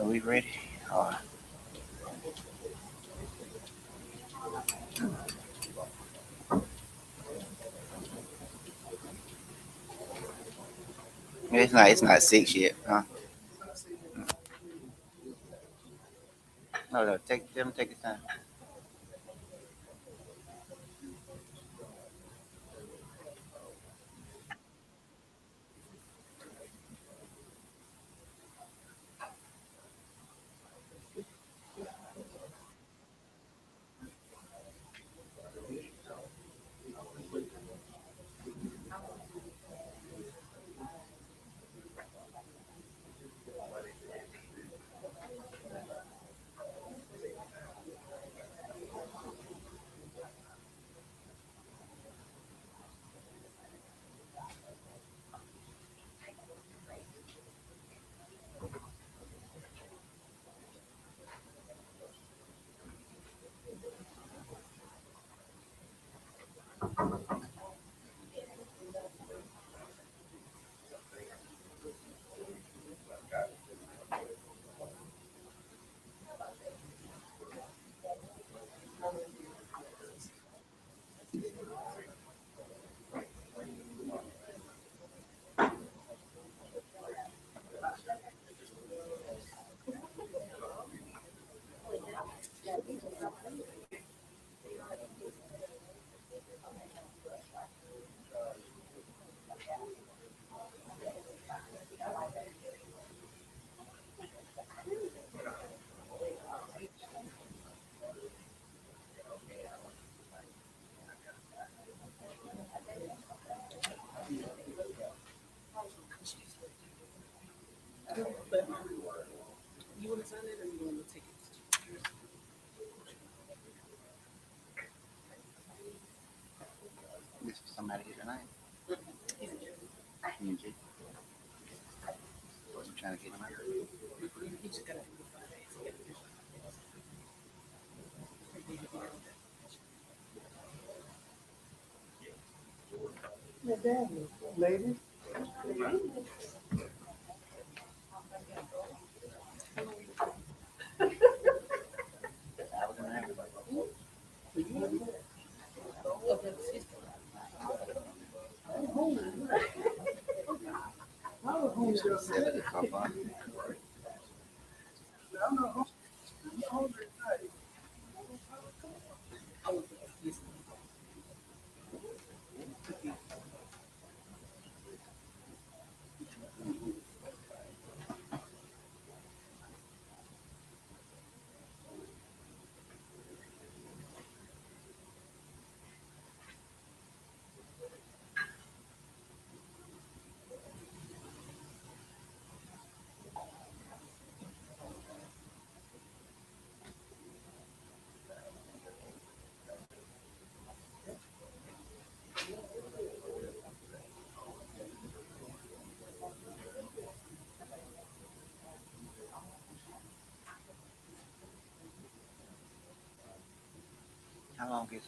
Are we ready? Uh, it's not six yet, huh? No, take your time. This is somebody here tonight. You trying to get him out? Ladies, I was in there. You should have said it. It's so fun. How long is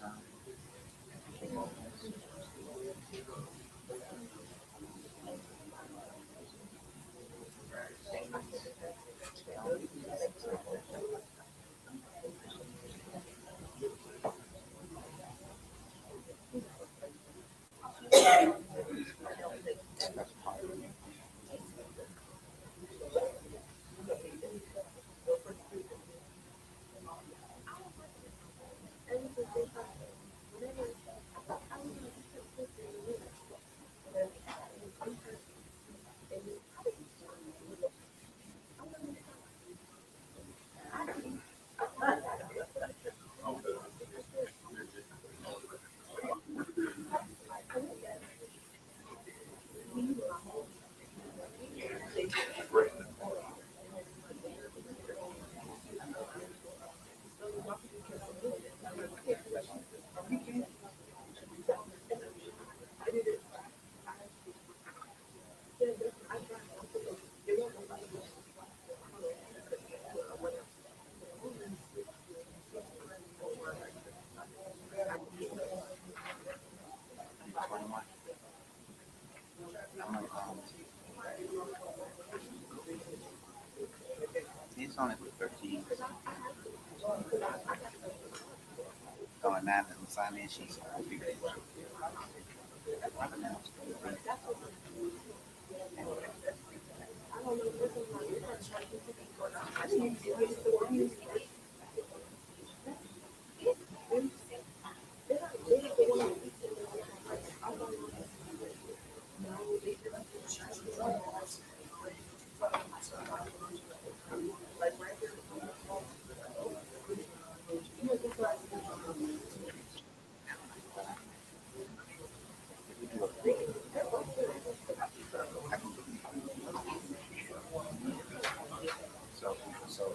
It's only for 13. Going 9 and sign in sheets. So, so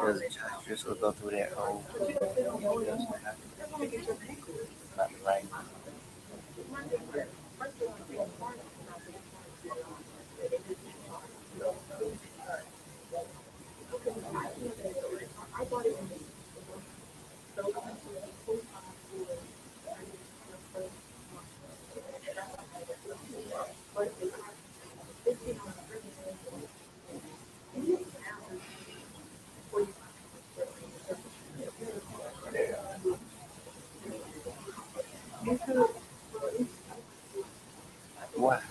does just go through that whole about the right. What?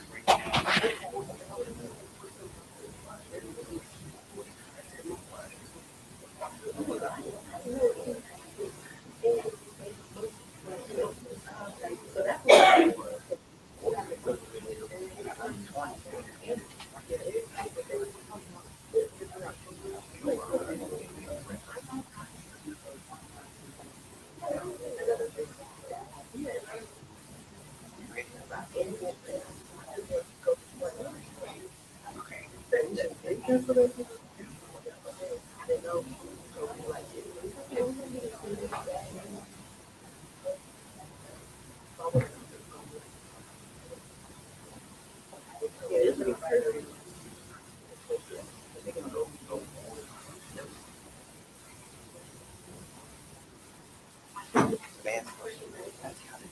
Bad question. That's how they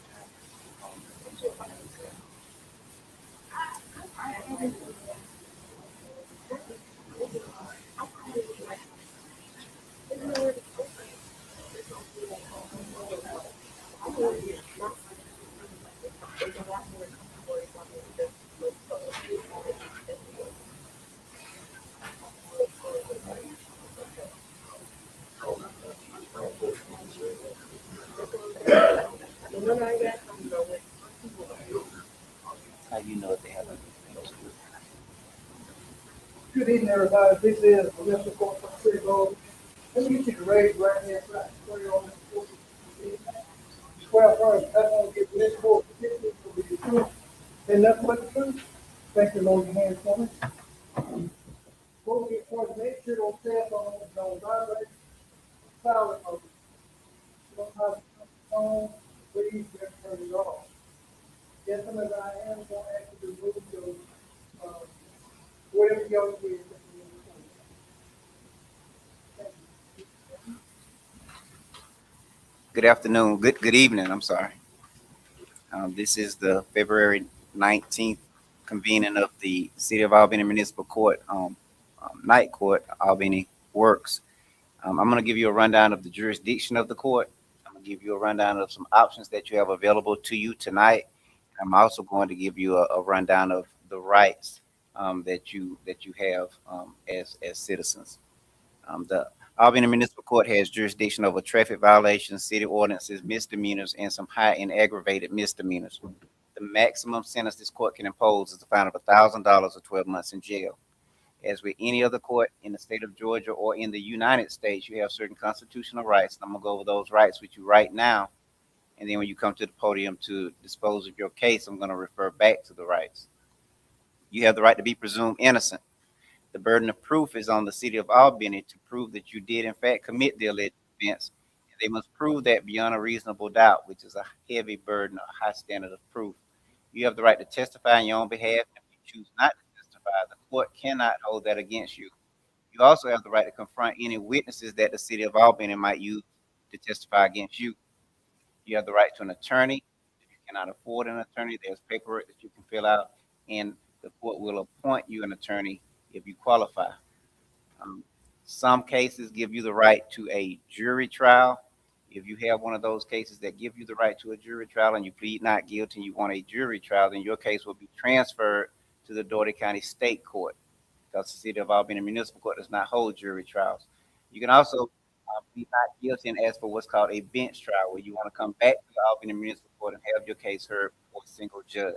how you know if they have a Good evening, everybody. This is Mr. Court from City Road. Let me get you to raise your right hand side. Swear first, I don't get this court particularly to be the truth and nothing but the truth. Thank you, Lord, your hands for me. Both get points, make sure those cell phones don't vibrate, silent mode. Don't have the phone, please just turn it off. Yes, some of I am going to ask you to remove your, uh, whatever your is. Good afternoon. Good evening. I'm sorry. This is the February 19th convening of the City of Albany Municipal Court, Night Court, Albany Works. I'm going to give you a rundown of the jurisdiction of the court. I'm going to give you a rundown of some options that you have available to you tonight. I'm also going to give you a rundown of the rights that you have as citizens. The Albany Municipal Court has jurisdiction over traffic violations, city ordinances, misdemeanors, and some high and aggravated misdemeanors. The maximum sentence this court can impose is a fine of $1,000 or 12 months in jail. As with any other court in the state of Georgia or in the United States, you have certain constitutional rights. I'm gonna go over those rights with you right now, and then when you come to the podium to dispose of your case, I'm gonna refer back to the rights. You have the right to be presumed innocent. The burden of proof is on the city of Albany to prove that you did in fact commit the alleged offense. And they must prove that beyond a reasonable doubt, which is a heavy burden, a high standard of proof. You have the right to testify on your own behalf. If you choose not to testify, the court cannot hold that against you. You also have the right to confront any witnesses that the city of Albany might use to testify against you. You have the right to an attorney. If you cannot afford an attorney, there's paperwork that you can fill out, and the court will appoint you an attorney if you qualify. Um, some cases give you the right to a jury trial. If you have one of those cases that give you the right to a jury trial and you plead not guilty and you want a jury trial, then your case will be transferred to the Dougherty County State Court because the City of Albany Municipal Court does not hold jury trials. You can also plead not guilty and ask for what's called a bench trial, where you want to come back to the Albany Municipal Court and have your case heard before a single judge.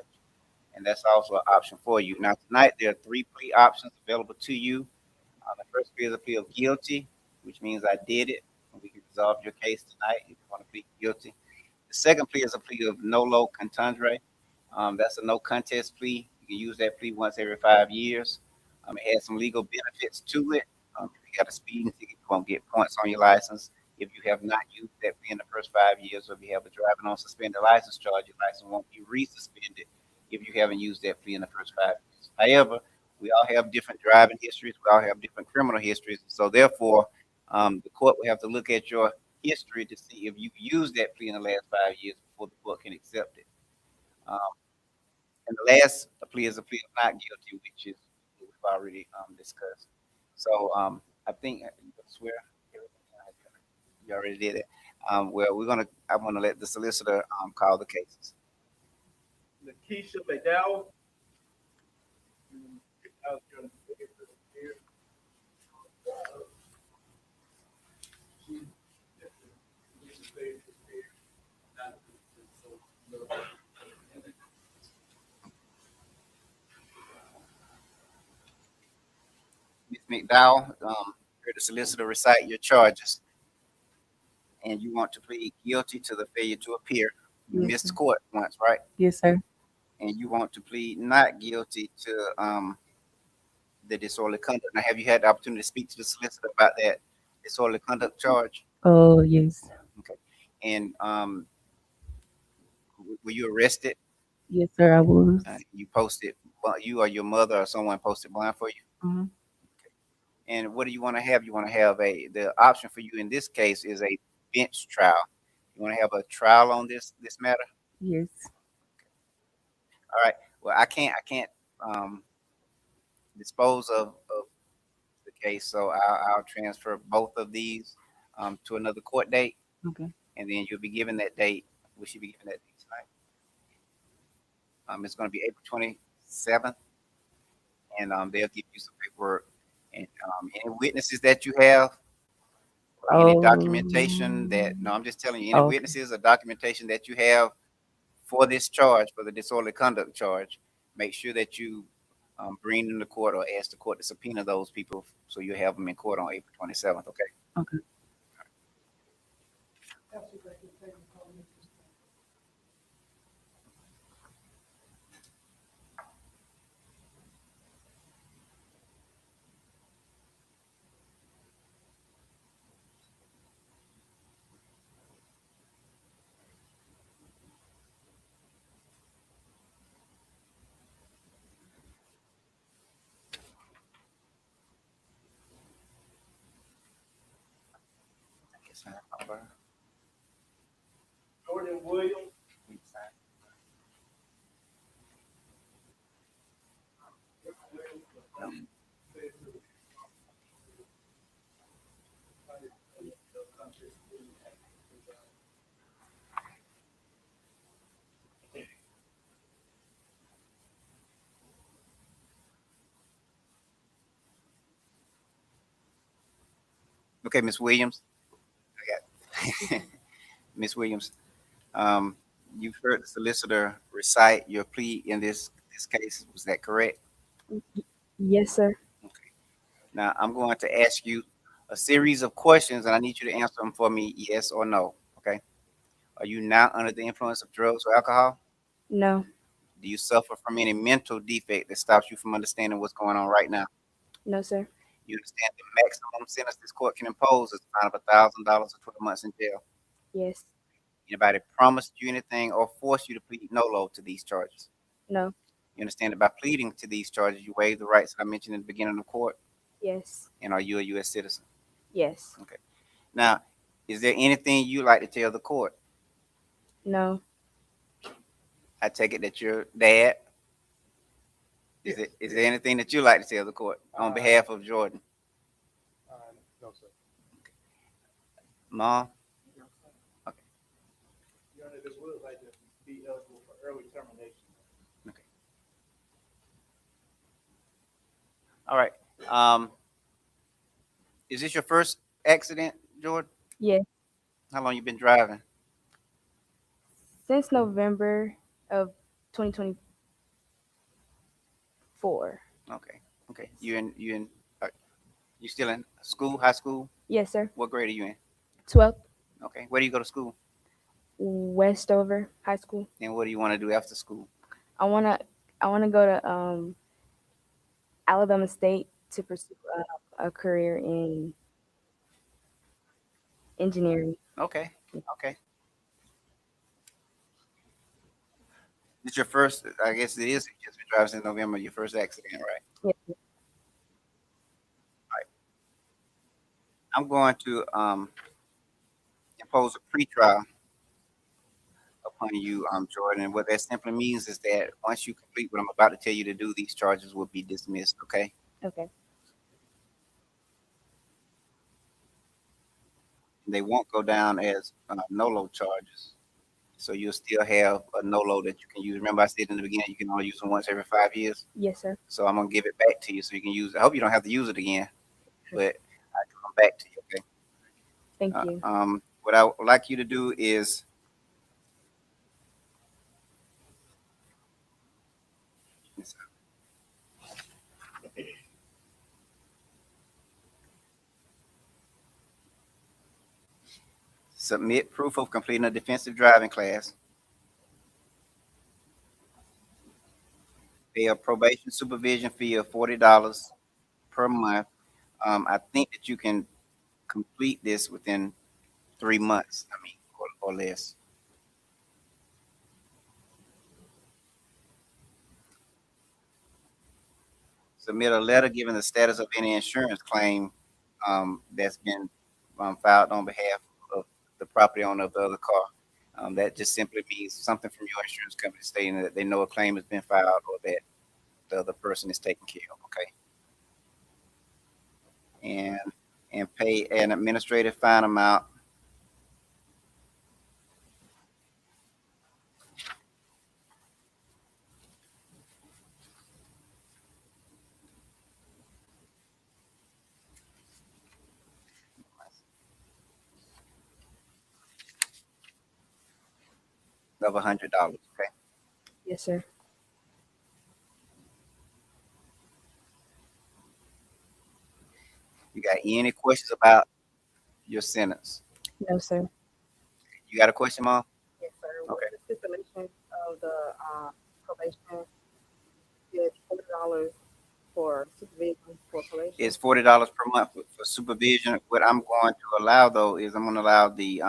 And that's also an option for you. Now, tonight, there are three plea options available to you. The first plea is a plea of guilty, which means I did it. And we can resolve your case tonight if you want to plead guilty. The second plea is a plea of nolo contundere. That's a no contest plea. You can use that plea once every 5 years. It has some legal benefits to it. If you got a speeding ticket, you won't get points on your license. If you have not used that plea in the first 5 years, or if you have a driving on suspended license charge, your license won't be resuspended if you haven't used that plea in the first 5 years. However, we all have different driving histories. We all have different criminal histories. So therefore, the court will have to look at your history to see if you used that plea in the last 5 years before the court can accept it. Um, and the last plea is a plea of not guilty, which is what we've already discussed. So I think you can swear you already did it. Well, I'm gonna let the solicitor call the cases. Lakeisha McDowell. Ms. McDowell, heard the solicitor recite your charges, and you want to plead guilty to the failure to appear. You Yes, missed sir. court once, right? Yes, sir. And you want to plead not guilty to the disorderly conduct. Now, have you had the opportunity to speak to the solicitor about that disorderly conduct charge? Oh, yes. Okay. And were you arrested? Yes, sir, I was. You posted, well, you or your mother or someone posted bond for you? Mhm. And what do you want to have? You want to have the option for you in this case is a bench trial. You want to have a trial on this matter? Yes. All right. Well, I can't um, dispose of the case, so I'll transfer both of these to another court date, Okay. and then you'll be given that date. We should be given that date tonight. It's going to be April 27th, and they'll give you some paperwork and any witnesses that you have, or any documentation that. Um, No, I'm just telling you, any okay. witnesses or documentation that you have for this charge, for the disorderly conduct charge, make sure that you bring them to court or ask the court to subpoena those people so you have them in court on April 27th. Okay. Okay. Yes, sir. Jordan Williams. Okay, Miss Williams. I got Miss Williams. Um, you've heard the solicitor recite your plea in this case. Was that correct? Yes, sir. Okay. Now I'm going to ask you a series of questions, and I need you to answer them for me, yes or no. Okay. Are you now under the influence of drugs or alcohol? No. Do you suffer from any mental defect that stops you from understanding what's going on right now? No, sir. You understand the maximum sentence this court can impose is a fine of $1,000 or 12 months in jail. Yes. Anybody promised you anything or forced you to plead no to these charges? No. You understand that by pleading to these charges, you waive the rights that I mentioned in the beginning of the court, Yes. and are you a U.S. citizen? Yes. Okay. Now, is there anything you like to tell the court? No. I take it that your dad. Is there anything that you like to tell the court on behalf of Jordan? No, sir. Mom? Okay. Your Honor, this would like to be eligible for early termination. Okay. All right. Is this your first accident, Jordan? Yes. How long you been driving? Since November of 2024. Okay. Okay. You still in school, high school? Yes, sir. What grade are you in? 12th. Okay. Where do you go to school? Westover High School. And what do you want to do after school? I wanna go to Alabama State to pursue a career in engineering. Okay. Okay. It's your first, I guess it is, you just been driving since November, your first accident, right? Yes. I'm going to impose a pretrial upon you, Jordan. And what that simply means is that once you complete what I'm about to tell you to do, these charges will be dismissed, okay? Okay. They won't go down as no charges. So you'll still have a no that you can use. Remember I said in the beginning, you can only use them once every 5 years. Yes, sir. So I'm going to give it back to you so you can use it. I hope you don't have to use it again, but I can come back to you, okay? Thank you. What I would like you to do is submit proof of completing a defensive driving class, pay a probation supervision fee of $40 per month. I think that you can complete this within 3 months, or less. Submit a letter giving the status of any insurance claim that's been filed on behalf of the property owner of the other car. That just simply means something from your insurance company stating that they know a claim has been filed or that the other person is taken care of, okay? And pay an administrative fine amount of $100, okay? Yes, sir. You got any questions about your sentence? No, sir. You got a question, Mom? Yes, sir. Okay. What's the stipulation of the probation? It's $40 for supervision for probation. It's $40 per month for supervision. What I'm going to allow though is I'm going to allow the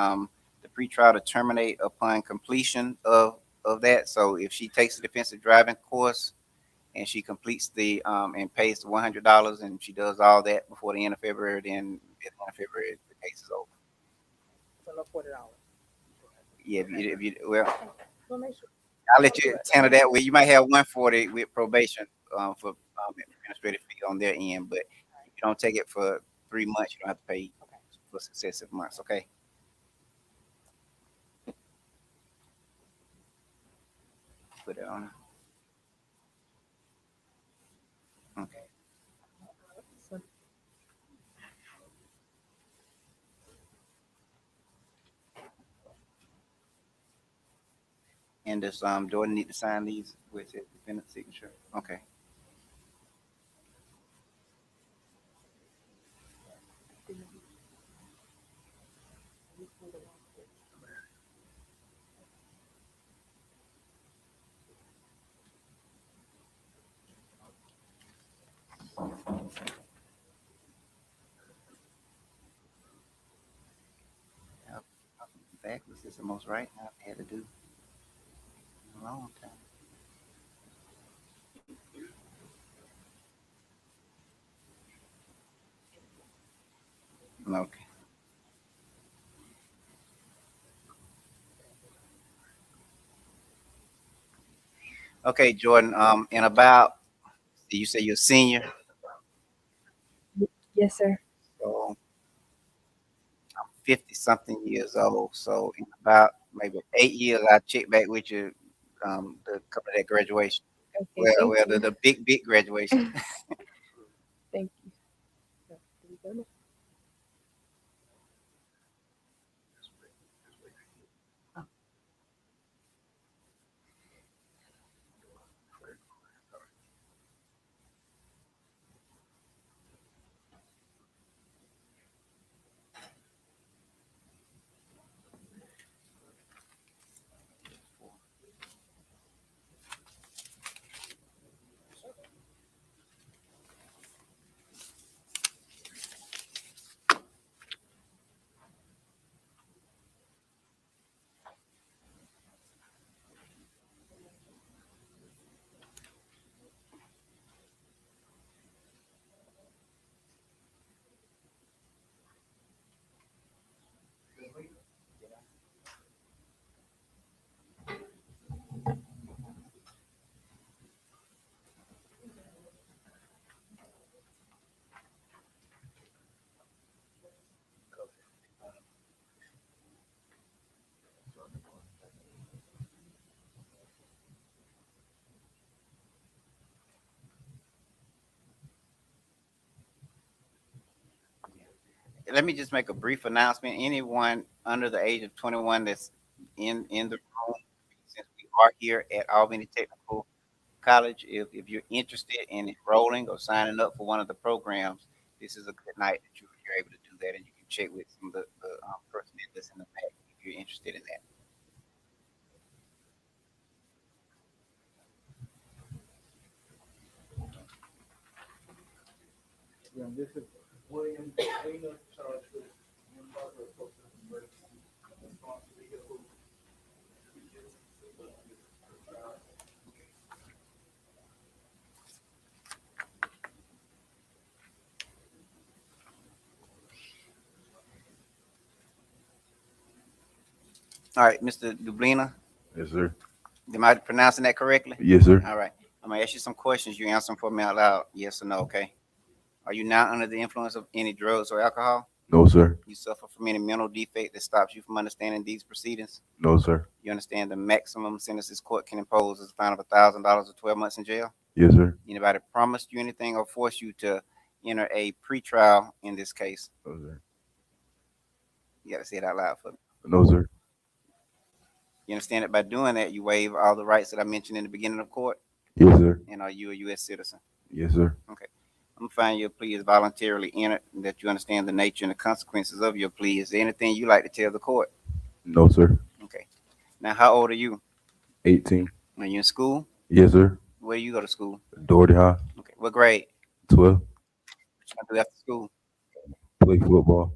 pretrial to terminate upon completion of that. So if she takes the defensive driving course and she completes and pays the $100 and she does all that before the end of February, then at the end of February the case is over. So no $40. Yeah, well, Well, make sure. I'll let you handle that way. You might have 140 with probation for administrative fee on their end, but if you don't take it for 3 months, you don't have to pay for successive months. Okay. Put it on. Okay. And does Jordan need to sign these with his defendant's signature? Okay. is the most right now I had to do in a long time. Okay. Okay, Jordan. In about you say you're a senior, Yes, sir. so 50 something years old. So in about maybe 8 years, I'll check back with you to cover that graduation. Okay, Well, thank well, the, you. the big graduation. Thank you. So, do we go now? Oh, Let me just make a brief announcement. Anyone under the age of 21 that's in the room, since we are here at Albany Technical College, if you're interested in enrolling or signing up for one of the programs, this is a good night that you're able to do that, and you can check with some of the personnel that's in the back if you're interested in that. Yeah, this is William Dana, charged with improper responsibility. All right, Mr. Dublina, Yes, sir. am I pronouncing that correctly? Yes, sir. All right. I'm gonna ask you some questions. You answer them for me out loud, yes or no, okay? Are you now under the influence of any drugs or alcohol? No, sir. You suffer from any mental defect that stops you from understanding these proceedings? No, sir. You understand the maximum sentence this court can impose is a fine of $1,000 or 12 months in jail? Yes, sir. Anybody promised you anything or forced you to enter a pretrial in this case? No, sir. You got to say it out loud for me. No, sir. You understand that by doing that, you waive all the rights that I mentioned in the beginning of court? Yes, sir. And are you a U.S. citizen? Yes, sir. Okay. I'm gonna find your plea is voluntarily entered and that you understand the nature and the consequences of your plea. Is there anything you like to tell the court? No, sir. Okay. Now, how old are you? 18. Are you in school? Yes, sir. Where do you go to school? Doherty High. Okay. What grade? 12. What you gonna do after school? Play football.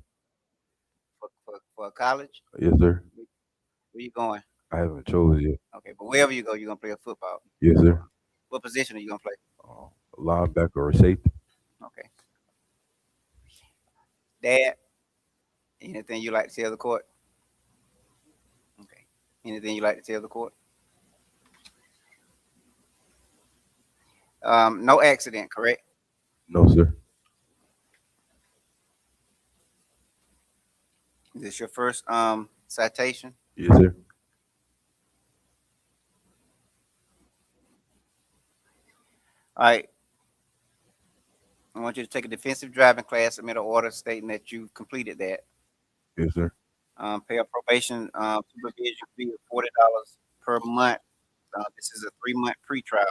For college? Yes, sir. Where you going? I haven't chosen yet. Okay, but wherever you go, you're gonna play a football. Yes, sir. What position are you gonna play? Linebacker or safety. Okay. Dad, anything you like to tell the court? Okay. Anything you like to tell the court? No accident, correct? No, sir. Is this your first citation? Yes, sir. All right. I want you to take a defensive driving class, submit an order stating that you completed that. Yes, sir. Pay a probation supervision fee of $40 per month. This is a 3-month pretrial.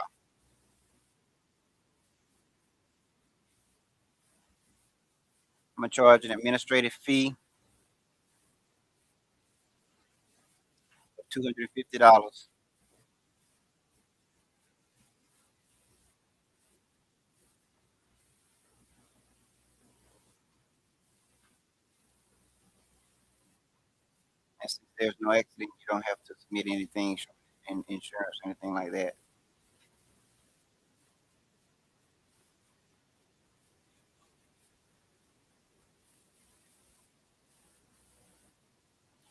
I'm gonna charge an administrative fee of $250. And since there's no accident, you don't have to submit anything in insurance or anything like that.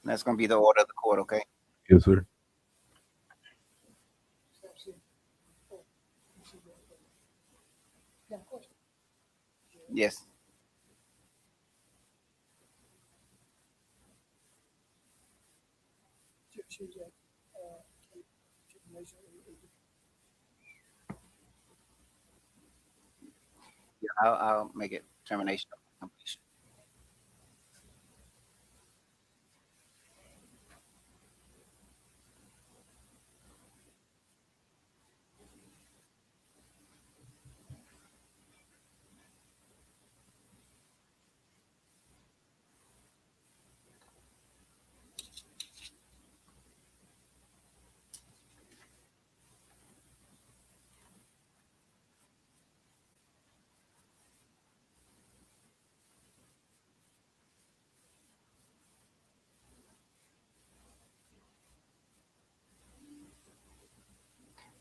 And that's gonna be the order of the court, okay? Yes, sir. Yes. Yeah, I'll make it termination of completion.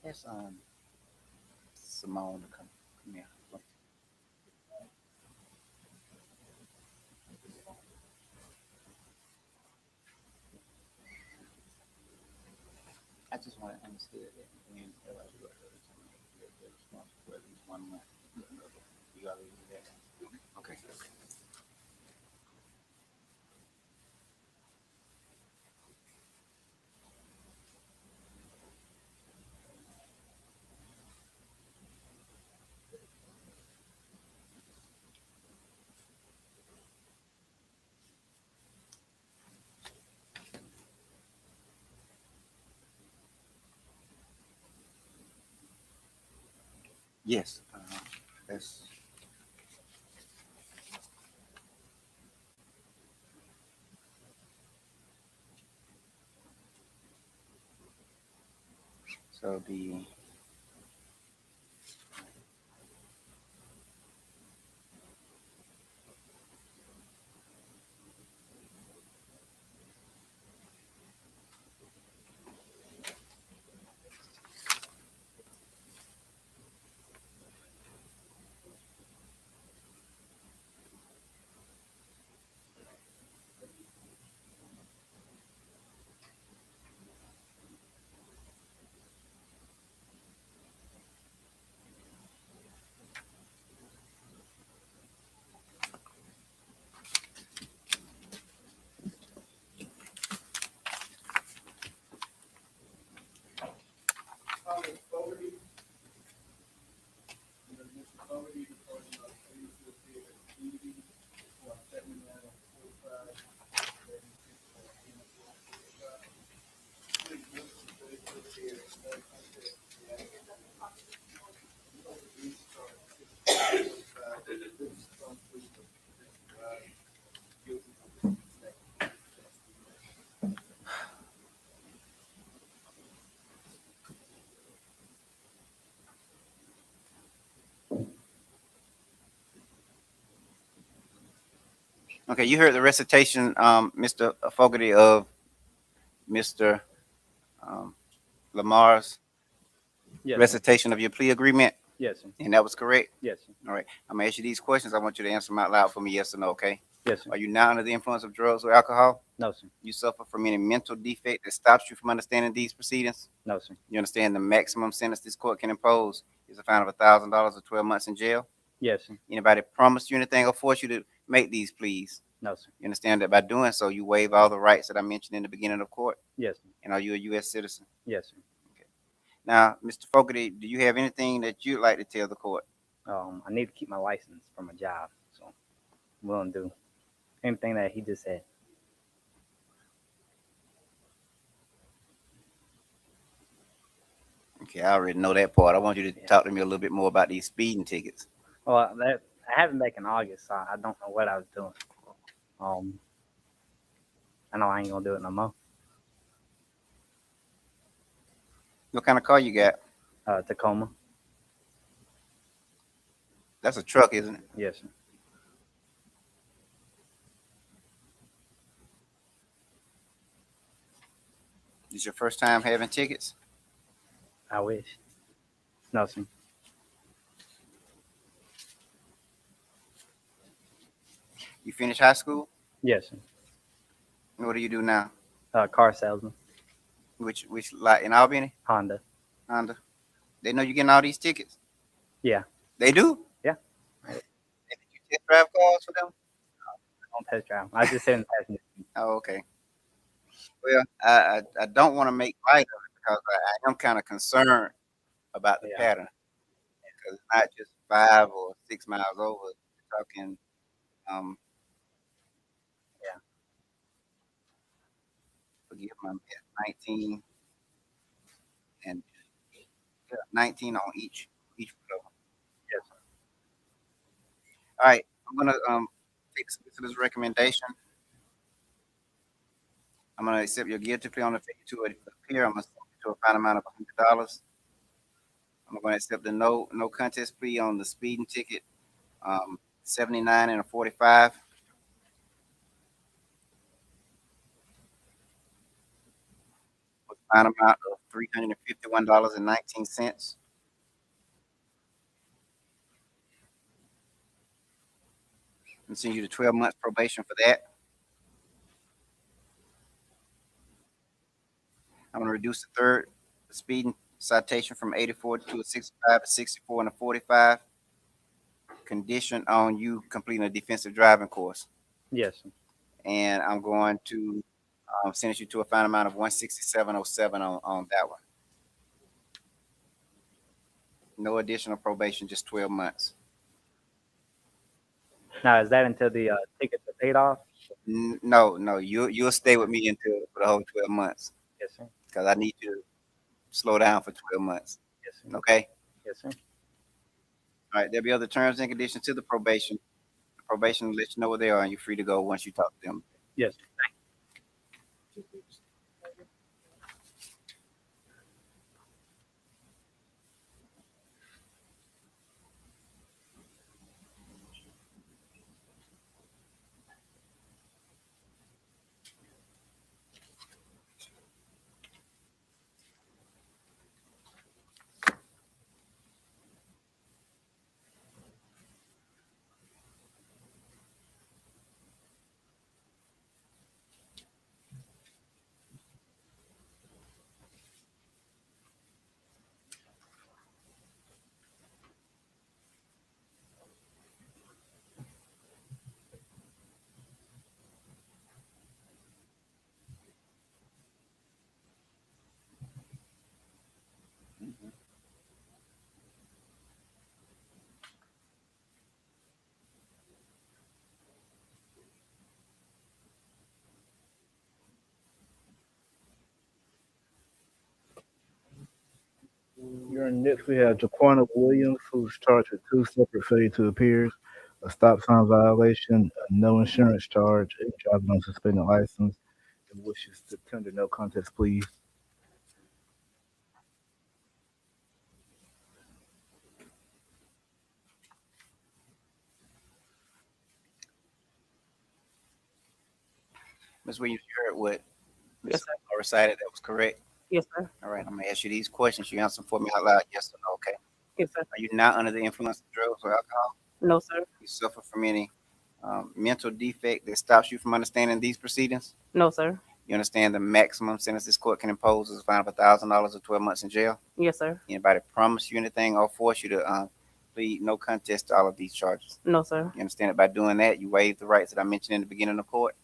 Yes, Simone to come here. I just want to understand that when they're responsible for at least 1 month. You already do that. Okay. Yes. That's so okay. You heard the recitation, Mr. Fogarty, of Mr. Um, Lamar's Yes, sir. recitation of your plea agreement, Yes, sir. and that was correct. Yes, sir. All right. I'm gonna ask you these questions. I want you to answer them out loud for me, yes or no. Okay. Yes, sir. Are you now under the influence of drugs or alcohol? No, sir. You suffer from any mental defect that stops you from understanding these proceedings? No, sir. You understand the maximum sentence this court can impose is a fine of $1,000 or 12 months in jail? Yes, sir. Anybody promise you anything or force you to make these pleas? No, sir. You understand that by doing so, you waive all the rights that I mentioned in the beginning of court? Yes, sir. And are you a U.S. citizen? Yes, sir. Now, Mr. Fogarty, do you have anything that you'd like to tell the court? I need to keep my license from a job, so I'm willing to do anything that he just said. Okay, I already know that part. I want you to Yeah. talk to me a little bit more about these speeding tickets. Well, that I happened back in August, so I don't know what I was doing. Um, I know I ain't gonna do it no more. What kind of car you got? Tacoma. That's a truck, isn't it? Yes, sir. Is your first time having tickets? I wish. No, sir. You finished high school? Yes, sir. What do you do now? Car salesman, Which lot in Albany? Honda. Honda. They know you getting all these tickets. Yeah. They do. Yeah. And did you test drive cars for them? On test drive. I just sit in the passenger seat. Oh, okay. Well, I don't want to make light of it because I am kind of concerned about the Yeah. pattern because it's not just 5 or 6 miles over. We're talking, um, Yeah. forgive my math, 19 and 19 on each foot of them. Yes, sir. All right, I'm gonna take the solicitor's recommendation. I'm gonna accept your guilty plea on the failure to appear. I'm gonna send you to a fine amount of $100. I'm gonna accept the no contest plea on the speeding ticket, 79 and a 45. With a fine amount of $351.19. And send you to 12 months probation for that. I'm gonna reduce the third speeding citation from 84 to a 65 to 64 and a 45. Condition on you completing a defensive driving course. Yes, sir. And I'm going to send you to a fine amount of 167.07 on that one. No additional probation, just 12 months. Now, is that until the tickets are paid off? No, you'll stay with me until for the whole 12 months Yes, sir. because I need you to slow down for 12 months. Yes, sir. Okay. Yes, sir. All right. There'll be other terms and conditions to the probation. The probation will let you know what they are, and you're free to go once you talk to them. Yes. Your next, we have Jaquana Williams, who's charged with two separate failure to appears, a stop sign violation, a no insurance charge, and driving on suspended license, and wishes to tender no contest plea. Ms. Williams, you heard what Yes, Ms. Laura recited. That was correct. Yes, sir. All right. I'm gonna ask you these questions. You answer them for me out loud, yes or no. Okay. Yes, sir. Are you not under the influence of drugs or alcohol? No, sir. You suffer from any mental defect that stops you from understanding these proceedings? No, sir. You understand the maximum sentence this court can impose is a fine of $1,000 or 12 months in jail? Yes, sir. Anybody promise you anything or force you to plead no contest to all of these charges? No, sir. You understand that by doing that, you waive the rights that I mentioned in the beginning of court?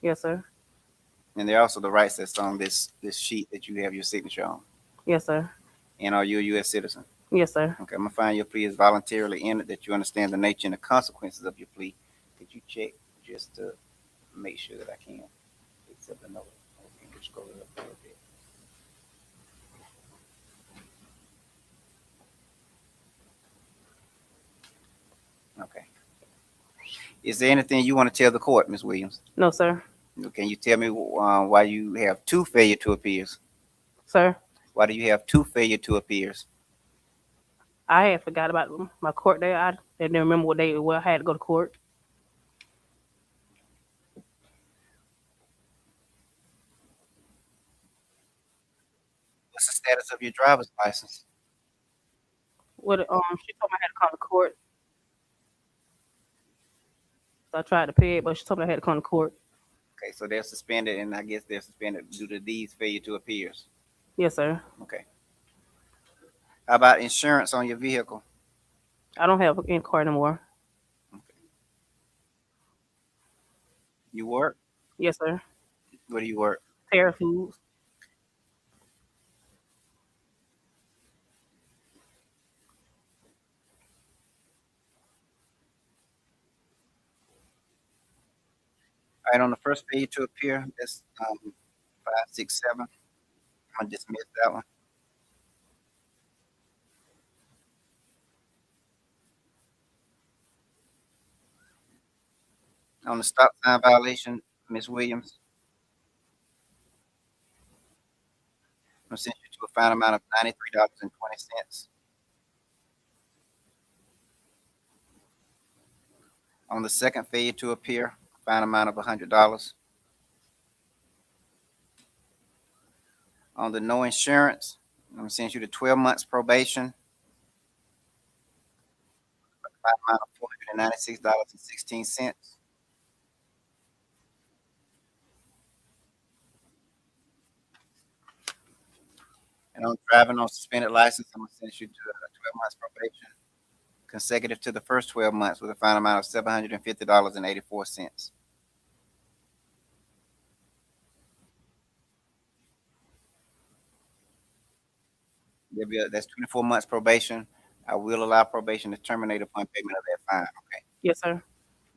Yes, sir. And there are also the rights that's on this sheet that you have your signature on. Yes, sir. And are you a U.S. citizen? Yes, sir. Okay, I'm gonna find your plea is voluntarily entered, that you understand the nature and the consequences of your plea. Could you check just to make sure that I can accept the note? Okay, just scroll it up a little bit. Okay. Is there anything you want to tell the court, Ms. Williams? No, sir. Can you tell me why you have two failure to appears? Sir, Why do you have two failure to appears? I had forgot about my court day. I didn't remember what day it was. I had to go to court. issuance of your driver's license? What she told me I had to come to court. So I tried to pay it, but she told me I had to come to court. Okay, so they're suspended, and I guess they're suspended due to these failure to appears. Yes, sir. Okay. How about insurance on your vehicle? I don't have any car anymore. You work? Yes, sir. Where do you work? Terra Foods. All right, on the first failure to appear, that's 567. I'm gonna dismiss that one. On the stop sign violation, Ms. Williams, I'm gonna send you to a fine amount of $93.20. On the second failure to appear, fine amount of $100. On the no insurance, I'm gonna send you to 12 months probation, fine amount of $496.16. And on driving on suspended license, I'm gonna send you to 12 months probation, consecutive to the first 12 months, with a fine amount of $750.84. That's 24 months probation. I will allow probation to terminate upon payment of that fine. Okay. Yes, sir.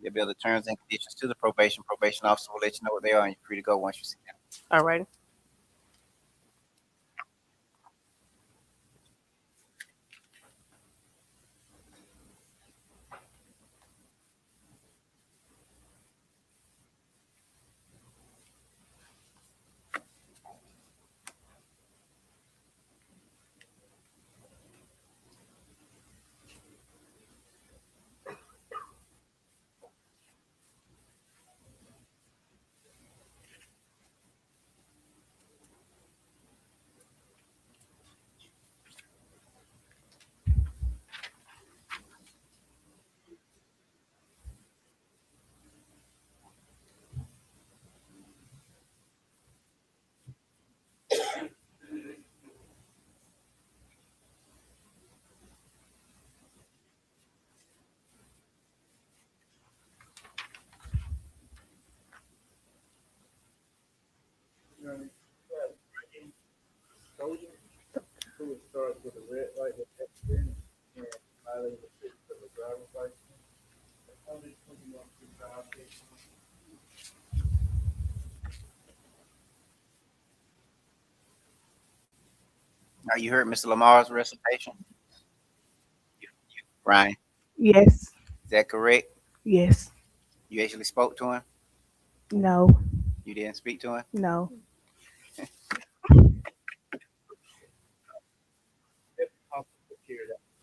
There'll be other terms and conditions to the probation. Probation officer will let you know what they are, and you're free to go once you see them. All right. Who starts with a red light with accident and violating the six of a driver's license. Now, you heard Mr. Lamar's recitation, Brian. Yes. Is that correct? Yes. You actually spoke to him? No. You didn't speak to him? No.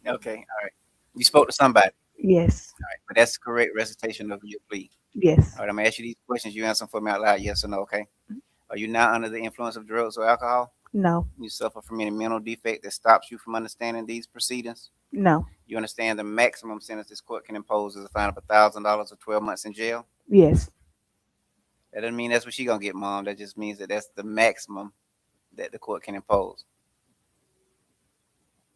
Okay, all right. You spoke to somebody. Yes. All right, but that's the correct recitation of your plea. Yes. All right, I'm gonna ask you these questions. You answer them for me out loud, yes or no, okay? Are you now under the influence of drugs or alcohol? No. You suffer from any mental defect that stops you from understanding these proceedings? No. You understand the maximum sentence this court can impose is a fine of $1,000 or 12 months in jail? Yes. That doesn't mean that's what she's gonna get, Mom. That just means that that's the maximum that the court can impose.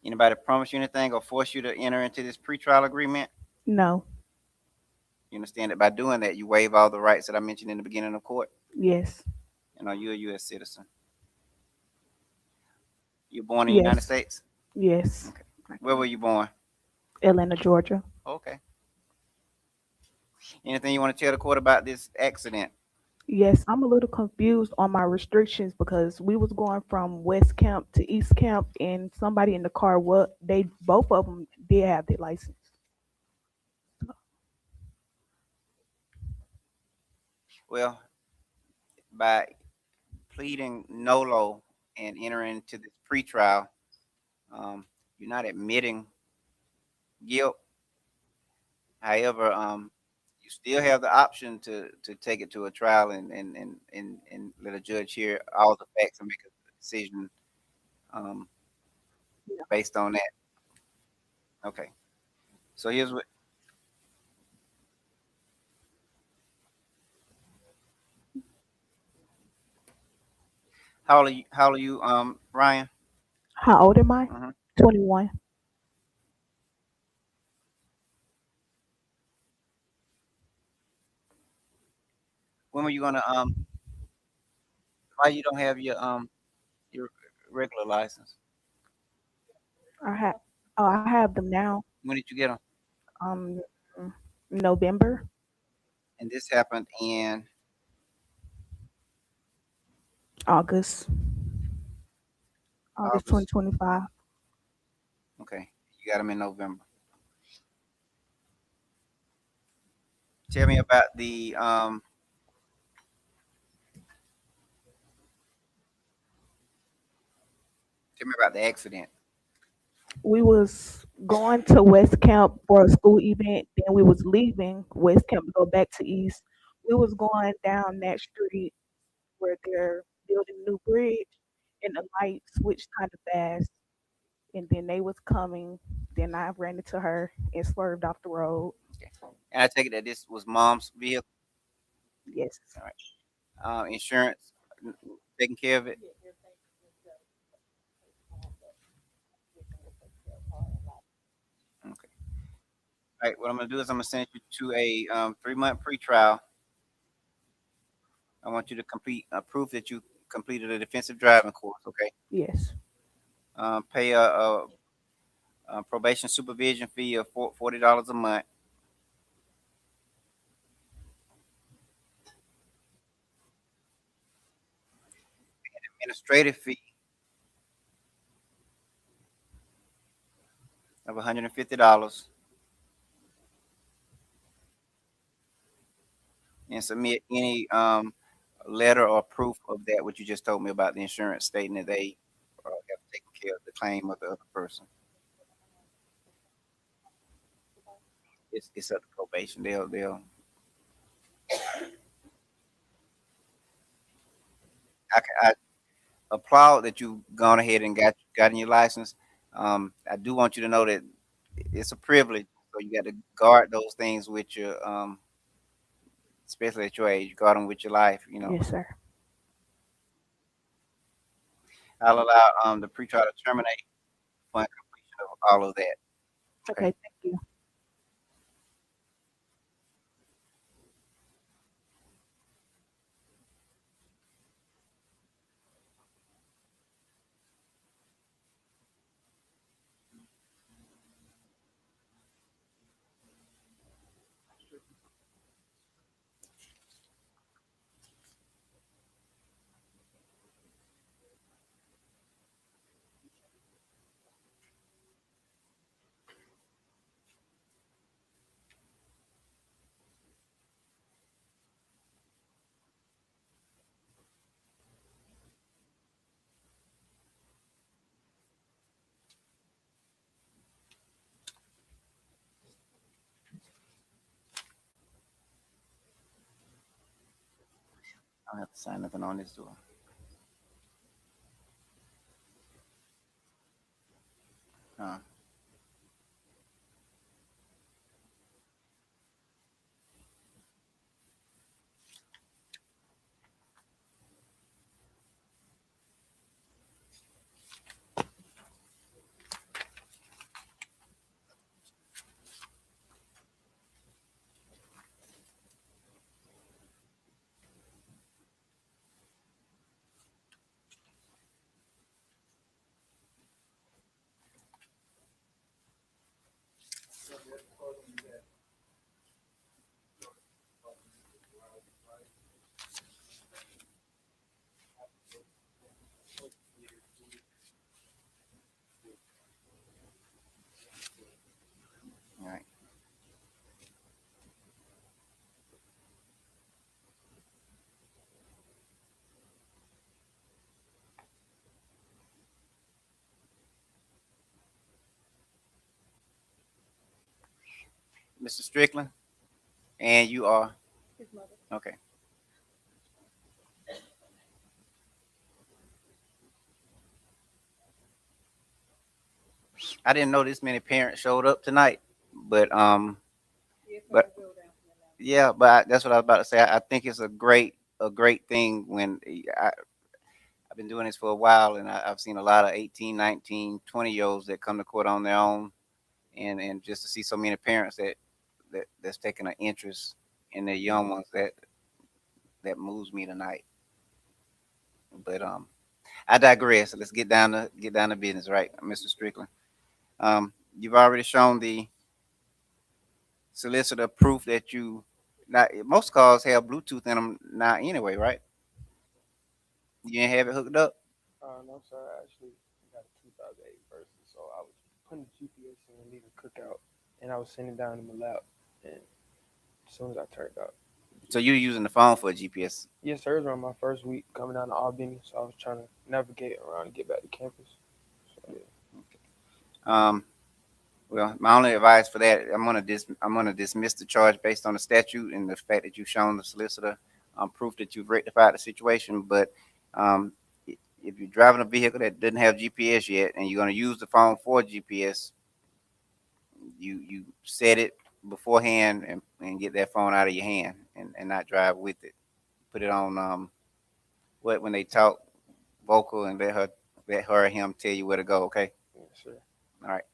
Anybody promise you anything or force you to enter into this pretrial agreement? No. You understand that by doing that, you waive all the rights that I mentioned in the beginning of court? Yes. And are you a U.S. citizen? You're born in the United Yes. States? Yes. Okay. Where were you born? Atlanta, Georgia. Okay. Anything you want to tell the court about this accident? Yes, I'm a little confused on my restrictions because we was going from West Camp to East Camp, and somebody in the car, what they both of them did have their license. Well, by pleading nolo and entering into this pretrial, you're not admitting guilt. However, you still have the option to take it to a trial and let a judge hear all the facts and make a decision based on that. Okay. So here's what. How old are you, Ryan? How old am I? Hmm. 21. When were you gonna why you don't have your regular license? I have. Oh, I have them now. When did you get them? Um, November, And this happened in August, August August. 2025. Okay, you got them in November. Tell me about the tell me about the accident. We was going to West Camp for a school event. Then we was leaving West Camp to go back to East. We was going down that street where they're building a new bridge, and the light switched kind of fast. And then they was coming. Then I ran into her and swerved off the road. Okay. And I take it that this was mom's vehicle. Yes, All right. Insurance taking care of it. Okay. All right. What I'm gonna do is I'm gonna send you to a 3 month pretrial. I want you to complete a proof that you completed a defensive driving course. Okay. yes, Pay a probation supervision fee of $40 a month. Administrative fee of $150, and submit any letter or proof of that what you just told me about the insurance stating that they have taken care of the claim of the other person. It's up to probation. They'll. I applaud that you've gone ahead and gotten your license. I do want you to know that it's a privilege, so you got to guard those things with your especially at your age, guard them with your life. yes, sir. I'll allow the pretrial to terminate upon completion of all of that. Okay. Okay, thank you. I don't have to sign nothing on this door. Uh, all right. Mr. Strickland, and you are okay. I didn't know this many parents showed up tonight, but Yes, sir, but we'll go down to the yeah, but that's what I was about to say. I think it's a great thing when I've been doing this for a while, and I've seen a lot of 18, 19, 20 year olds that come to court on their own, and just to see so many parents that's taking an interest in their young ones that moves me tonight. But I digress. Let's get down to business, right, Mr. Strickland? You've already shown the solicitor proof that you. Now, most cars have Bluetooth in them now anyway, right? You didn't have it hooked up. No, sir. I actually got a 2008 version, so I was putting GPS in the leader cookout, and I was sitting down in my lap, and as soon as I turned up, So you're using the phone for a GPS. yes, sir. It was around my first week coming down to Albany, so I was trying to navigate around and get back to campus. So, yeah. Um, well, my only advice for that, I'm gonna dismiss the charge based on the statute and the fact that you've shown the solicitor proof that you've rectified the situation. But um, if you're driving a vehicle that doesn't have GPS yet and you're gonna use the phone for GPS, you set it beforehand and get that phone out of your hand and not drive with it. Put it on what when they talk vocal and let her or him tell you where to go. Okay. Yes, sir. All right.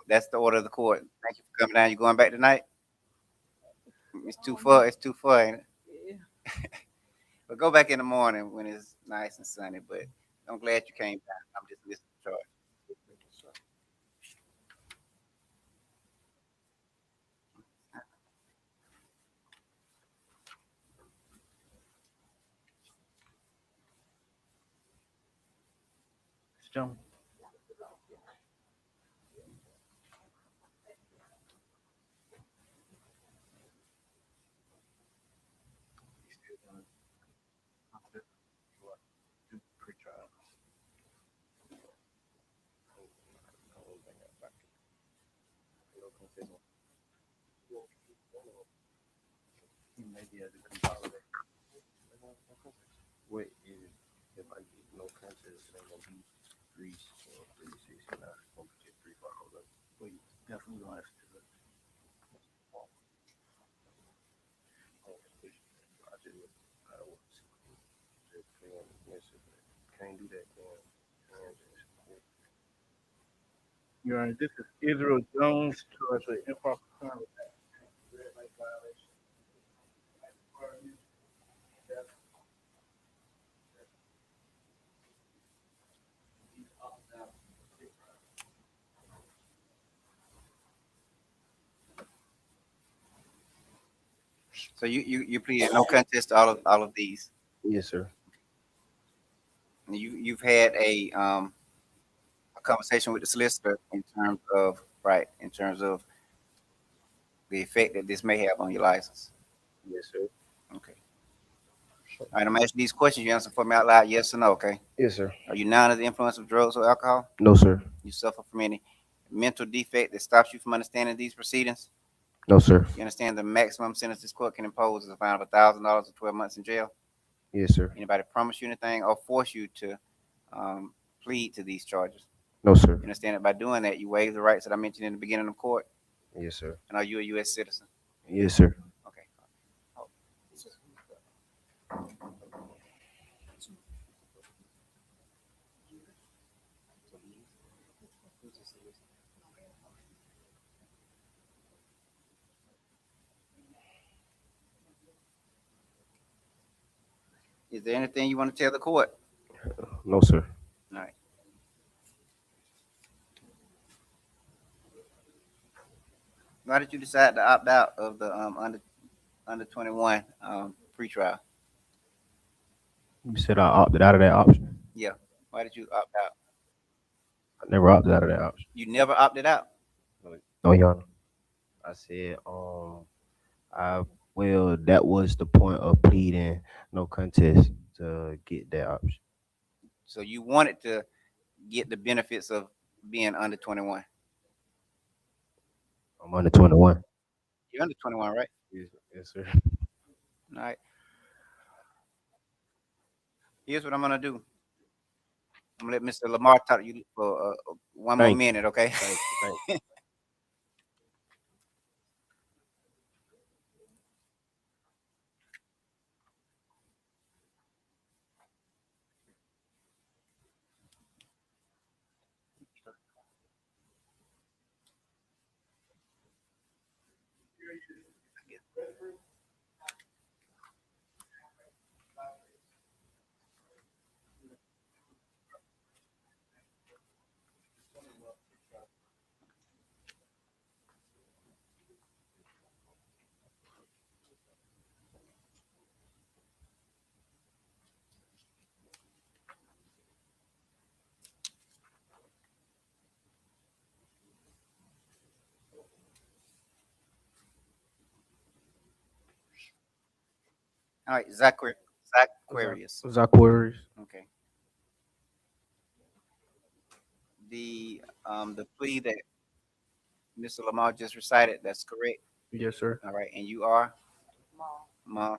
That's the order of the court. Thank you for coming down. You going back tonight? It's too far. It's too far, ain't it? Yeah. But go back in the morning when it's nice and sunny. But I'm glad you came down. I'm just listening to charge. Thank you, sir. Jump. Maybe as a consolidate. What is if I get no contest? It ain't gonna be 369. It's gonna be 3 5. Well, you definitely gonna have to do it. I just I don't want to just playing Mississippi. Can't do that, man. Your Honor, this is Israel Jones charged with improper crime. Red light violation. So you pleaded no contest to all of these. Yes, sir. And you've had a conversation with the solicitor in terms of the effect that this may have on your license. Yes, sir. Okay. All right. I'm asking these questions. You answer for me out loud, yes or no. Okay. Yes, sir. Are you now under the influence of drugs or alcohol? No, sir. You suffer from any mental defect that stops you from understanding these proceedings? No, sir. You understand the maximum sentence this court can impose is a fine of $1,000 or 12 months in jail? Yes, sir. Anybody promise you anything or force you to um, plead to these charges? No, sir. You understand that by doing that, you waive the rights that I mentioned in the beginning of court? Yes, sir. And are you a U.S. citizen? Yes, sir. Okay. Is there anything you want to tell the court? No, sir. All right. Why did you decide to opt out of the under 21 pretrial? You said I opted out of that option. Yeah. Why did you opt out? I never opted out of that option. You never opted out. No, Your Honor. I said, I well, that was the point of pleading no contest to get that option. So you wanted to get the benefits of being under 21. I'm under 21. You're under 21, right? Yes, yes, sir. All right. Here's what I'm gonna do. I'm gonna let Mr. Lamar talk to you for one more Thank you. minute, okay? Thank you. Thank you. All right, Zacharias. Zacharias. Okay. The plea that Mr. Lamar just recited, that's correct. Yes, sir. All right, and you are Ma.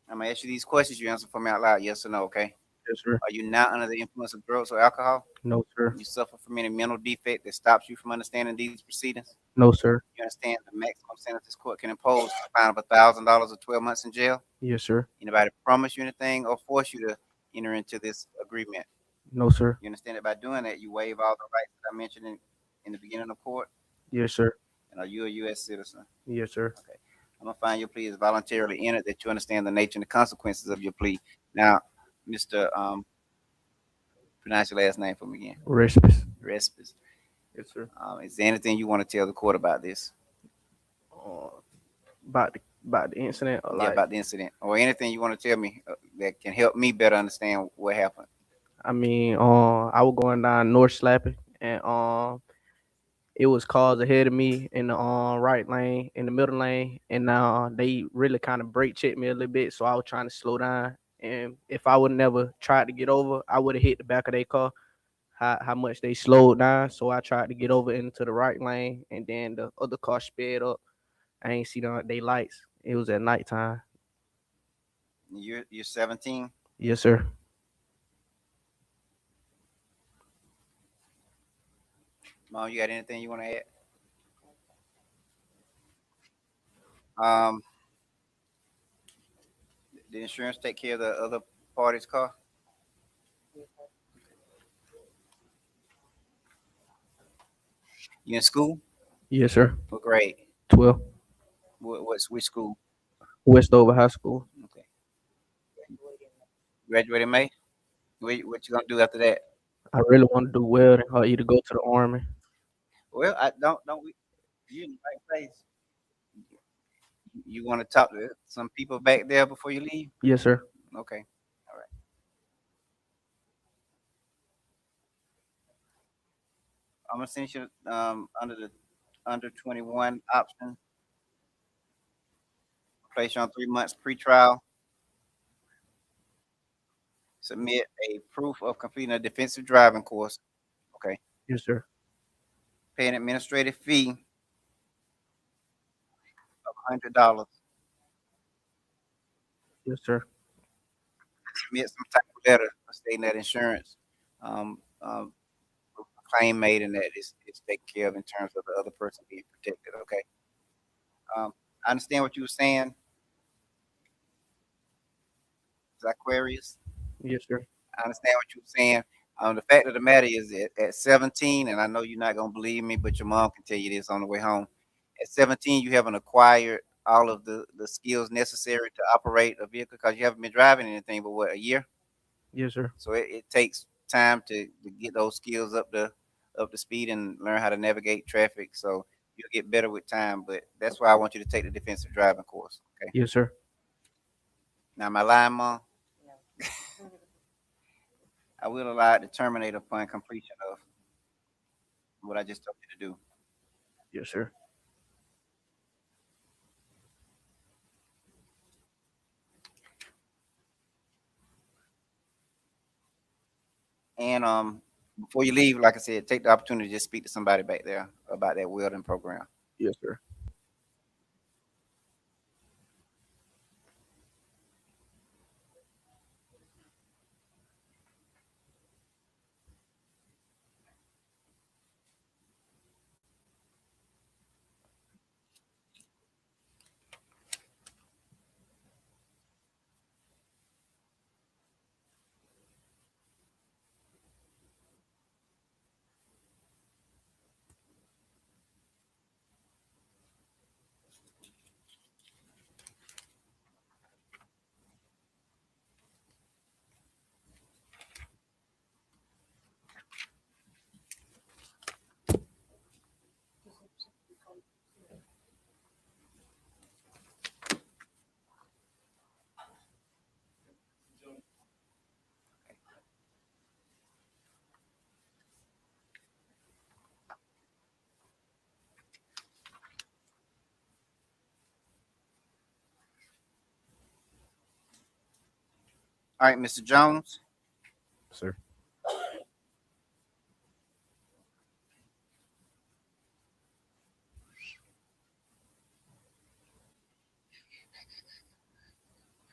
I'm gonna ask you these questions. You answer for me out loud, yes or no, okay? Yes, sir. Are you not under the influence of drugs or alcohol? No, sir. You suffer from any mental defect that stops you from understanding these proceedings? No, sir. You understand the maximum sentence this court can impose is a fine of $1,000 or 12 months in jail? Yes, sir. Anybody promise you anything or force you to enter into this agreement? No, sir. You understand that by doing that, you waive all the rights that I mentioned in the beginning of court? Yes, sir. And are you a U.S. citizen? Yes, sir. Okay. I'm gonna find your plea is voluntarily entered, that you understand the nature and the consequences of your plea. Now, Mr. Pronounce your last name for me again. Respect. Respis. Yes, sir. Is there anything you want to tell the court about this? Uh, about the incident, or Yeah, like, about the incident, or anything you want to tell me that can help me better understand what happened? I mean, I was going down North Slapping, and it was cars ahead of me in the right lane, in the middle lane, and they really kind of brake checked me a little bit, so I was trying to slow down. And if I would never tried to get over, I would have hit the back of their car. How much they slowed down, so I tried to get over into the right lane, and then the other car sped up. I ain't see they lights. It was at nighttime. You're 17. Yes, sir. Mom, you got anything you want to add? Um, the insurance take care of the other party's car? You in school? Yes, sir. What grade? 12. Which school? Westover High School. Okay. Graduated in May. What you gonna do after that? I really want to do welding or either go to the army. Well, I don't we. You in the right place. You want to talk to some people back there before you leave? Yes, sir. Okay. All right. I'm gonna send you under the under 21 option. Place you on 3 months pretrial. Submit a proof of completing a defensive driving course. Okay. Yes, sir. Pay an administrative fee of $100. Yes, sir. Submit some type of letter stating that insurance claim made and that it's taken care of in terms of the other person being protected. Okay. I understand what you were saying, Zacharias. Yes, sir. I understand what you were saying. The fact of the matter is that at 17, and I know you're not gonna believe me, but your mom can tell you this on the way home. At 17, you haven't acquired all of the skills necessary to operate a vehicle because you haven't been driving anything but what, a year? Yes, sir. So it takes time to get those skills up to speed and learn how to navigate traffic. So you'll get better with time. But that's why I want you to take the defensive driving course. Okay. Yes, sir. Now my line, mom, I will allow it to terminate upon completion of what I just told you to do. Yes, sir. And before you leave, like I said, take the opportunity to just speak to somebody back there about that welding program. Yes, sir. All right, Mr. Jones, Sir.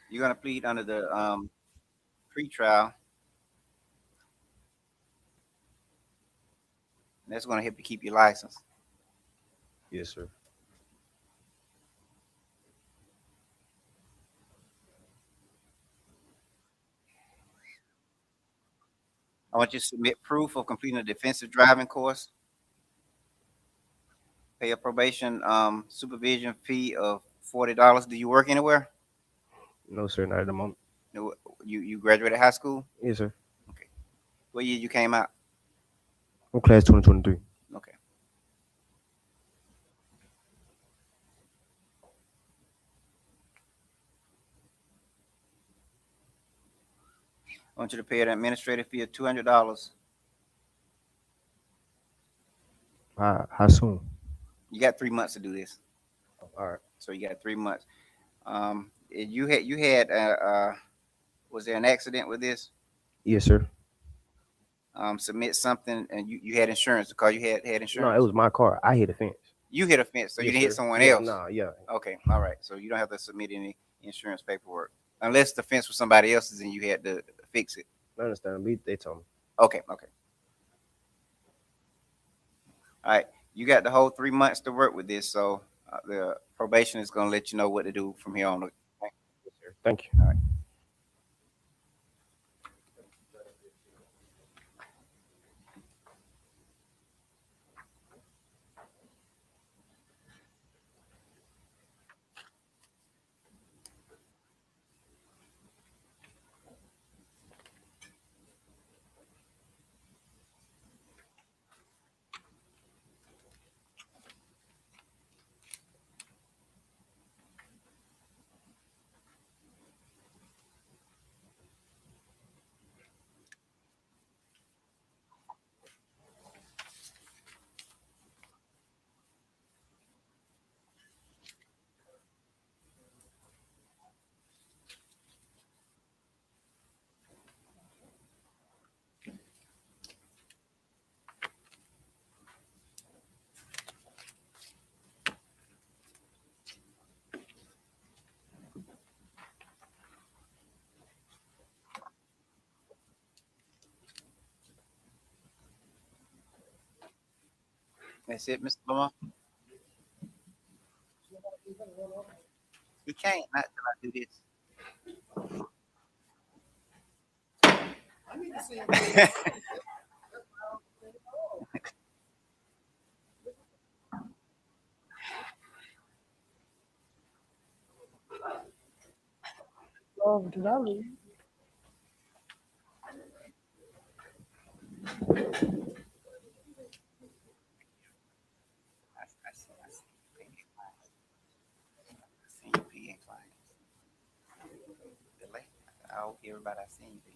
you're gonna plead under the pretrial. And that's gonna help you keep your license. Yes, sir. I want you to submit proof of completing a defensive driving course. Pay a probation supervision fee of $40. Do you work anywhere? No, sir. Not at the moment. No. You graduated high school? Yes, sir. Okay. What year you came out? I'm class 2023. Okay. I want you to pay an administrative fee of $200. How soon? You got 3 months to do this, All right. so you got 3 months. You had was there an accident with this? Yes, sir. Submit something, and you had insurance because you had No, insurance. it was my car. I hit a fence. You hit a fence, so you Yes, didn't hit sir. someone Yeah, else. Nah, yeah. Okay, all right. So you don't have to submit any insurance paperwork unless the fence was somebody else's and you had to fix it. I understand. They told me. Okay, okay. All right. You got the whole 3 months to work with this, so the probation is going to let you know what to do from here on. Okay? Yes, sir. Thank you. All right. That's it, Mr. Lamar. He can't not till I do this. I need to see him. Oh, did I leave? I seen you PA clients. Delay. I hope everybody I seen you PA.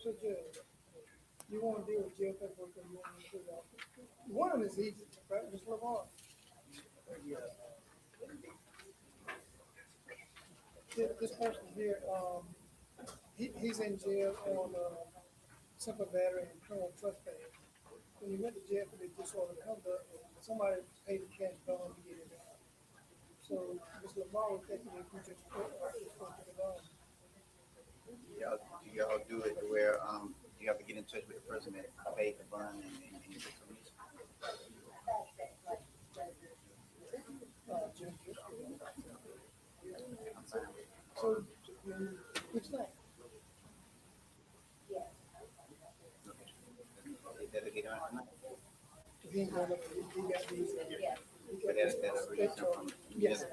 So, Judge, you want to deal with jail paperwork or you want to do that? One of them is easy, right? Just look on. This person here, he's in jail on simple battery and criminal trespass. When you went to jail for the disorderly conduct, somebody paid the cash bond to get it out. So, Mr. Lamar was thinking if we just put it on. Y'all do it to where you have to get in touch with the person that paid the bond and get the release. So, which thing? That'll get on tonight. He ain't gonna, he got these. But that'll release them from Yes.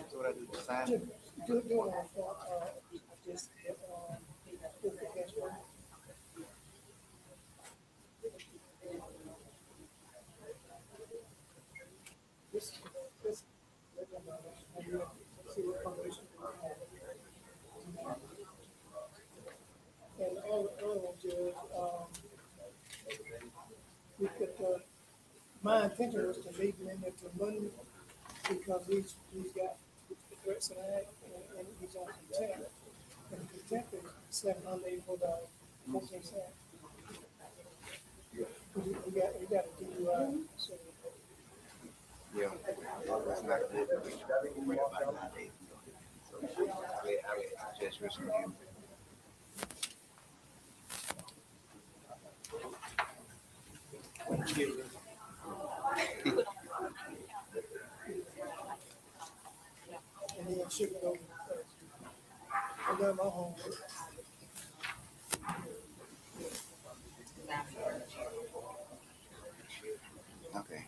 So what I do, just sign it? Do it on, just, put the cash bond. This, see what combination. And all the other ones, Judge, we could, my intention was to leave him in there till Monday because he's got threats and that, and he's on contempt. And contempt is $784, 14 cents. We got a DUI, so. Yeah. That's not good. We worry about it nowadays. So I would suggest risking him. And then ship it over. I got my home. Okay.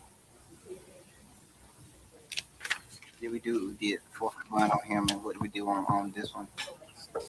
Did we did 4 1 on him, and what did we do on this one?